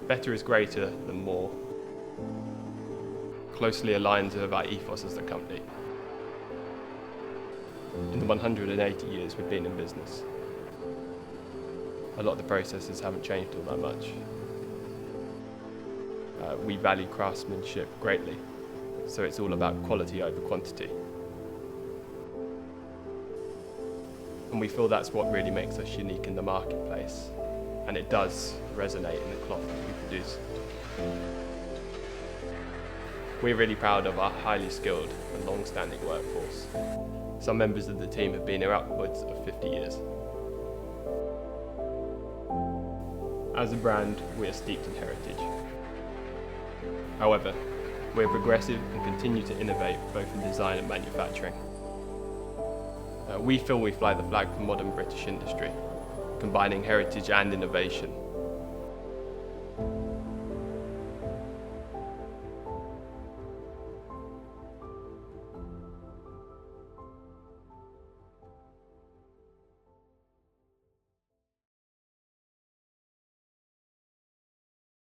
Better is greater than more closely aligns with our ethos as a company. In the 180 years we've been in business, a lot of the processes haven't changed all that much. We value craftsmanship greatly, so it's all about quality over quantity. And we feel that's what really makes us unique in the marketplace, and it does resonate in the cloth that we produce. We're really proud of our highly skilled and long-standing workforce. Some members of the team have been here upwards of 50 years. As a brand, we are steeped in heritage. However, we're progressive and continue to innovate both in design and manufacturing. We feel we fly the flag for modern British industry, combining heritage and innovation